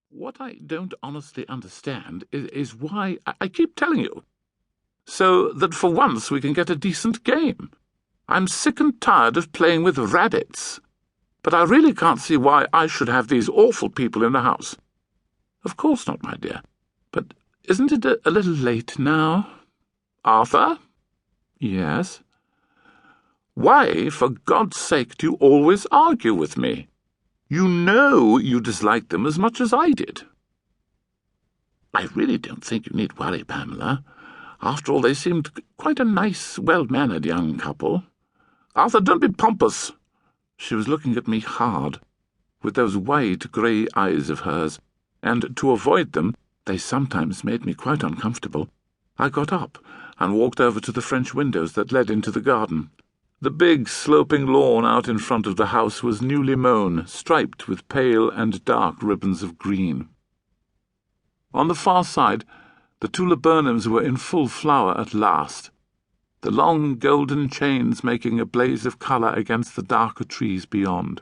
What I don't honestly understand is why I keep telling you, so that for once we can get a decent game. I'm sick and tired of playing with rabbits, but I really can't see why I should have these awful people in the house. Of course not, my dear, but isn't it a little late now? Arthur? Yes? Why, for God's sake, do you always argue with me? You know you dislike them as much as I did. I really don't think you need worry, Pamela. After all, they seemed quite a nice, well-mannered young couple. Arthur, don't be pompous. She was looking at me hard, with those wide grey eyes of hers, and to avoid them, they sometimes made me quite uncomfortable. I got up and walked over to the French windows that led into the garden. The big, sloping lawn out in front of the house was newly mown, striped with pale and dark ribbons of green. On the far side, the tulipburnums were in full flower at last, the long golden chains making a blaze of colour against the darker trees beyond.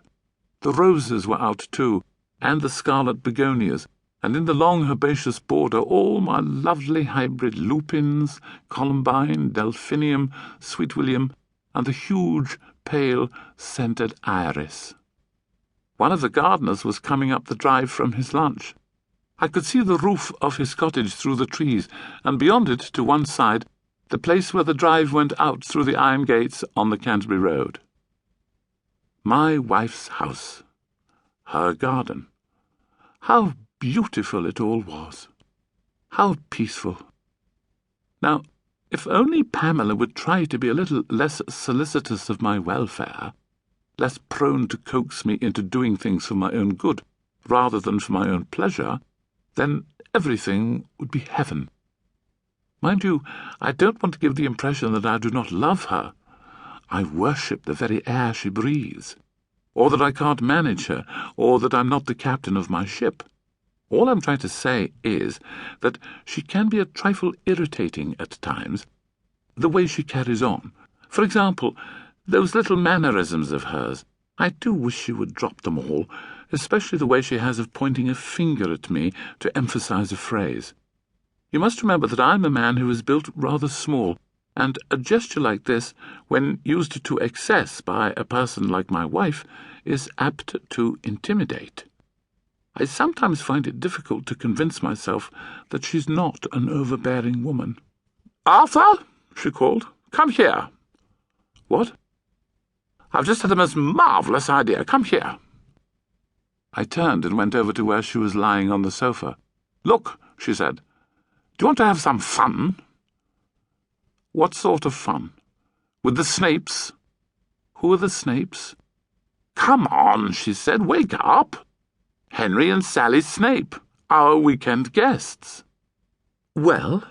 The roses were out too, and the scarlet begonias, and in the long herbaceous border all my lovely hybrid lupins, columbine, delphinium, sweet william, and the huge, pale, scented iris. One of the gardeners was coming up the drive from his lunch. I could see the roof of his cottage through the trees, and beyond it, to one side, the place where the drive went out through the iron gates on the Canterbury Road. My wife's house. Her garden. How beautiful it all was. How peaceful. Now, if only Pamela would try to be a little less solicitous of my welfare, less prone to coax me into doing things for my own good rather than for my own pleasure, then everything would be heaven. Mind you, I don't want to give the impression that I do not love her. I worship the very air she breathes, or that I can't manage her, or that I'm not the captain of my ship. All I'm trying to say is that she can be a trifle irritating at times, the way she carries on. For example, those little mannerisms of hers. I do wish she would drop them all, especially the way she has of pointing a finger at me to emphasize a phrase. You must remember that I'm a man who is built rather small, and a gesture like this, when used to excess by a person like my wife, is apt to intimidate. I sometimes find it difficult to convince myself that she's not an overbearing woman. "Arthur," she called, "come here." "What?" "I've just had the most marvellous idea. Come here." I turned and went over to where she was lying on the sofa. "Look," she said, "do you want to have some fun?" "What sort of fun?" "With the Snapes." "Who are the Snapes?" "Come on," she said, "wake up. Henry and Sally Snape, our weekend guests." "Well?"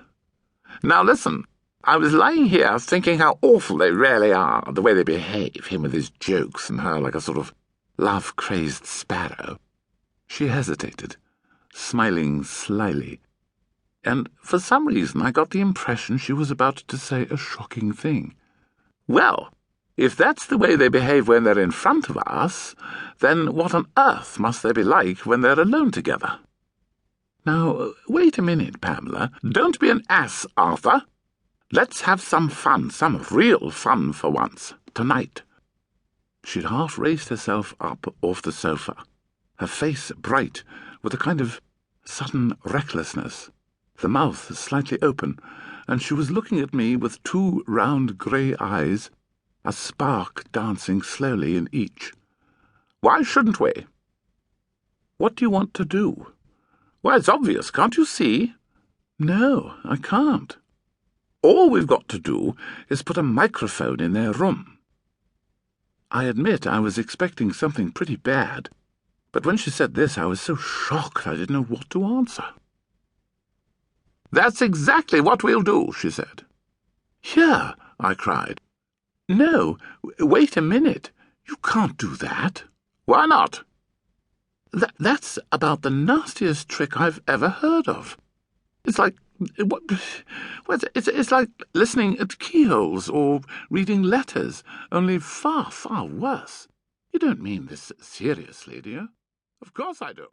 "Now listen, I was lying here thinking how awful they really are, the way they behave, him with his jokes and her like a sort of love-crazed sparrow." She hesitated, smiling slyly, and for some reason I got the impression she was about to say a shocking thing. "Well, if that's the way they behave when they're in front of us, then what on earth must they be like when they're alone together?" "Now, wait a minute, Pamela. Don't be an ass, Arthur. Let's have some fun, some real fun for once, tonight." She'd half raised herself up off the sofa, her face bright with a kind of sudden recklessness, the mouth slightly open, and she was looking at me with two round grey eyes, a spark dancing slowly in each. "Why shouldn't we?" "What do you want to do?" "Well, it's obvious, can't you see?" "No, I can't." "All we've got to do is put a microphone in their room." I admit I was expecting something pretty bad, but when she said this I was so shocked I didn't know what to answer. "That's exactly what we'll do," she said. "Here," I cried. "No, wait a minute. You can't do that." "Why not?" That's about the nastiest trick I've ever heard of. It's like it's like listening at keyholes or reading letters, only far, far worse. You don't mean this seriously, do you?" "Of course I do."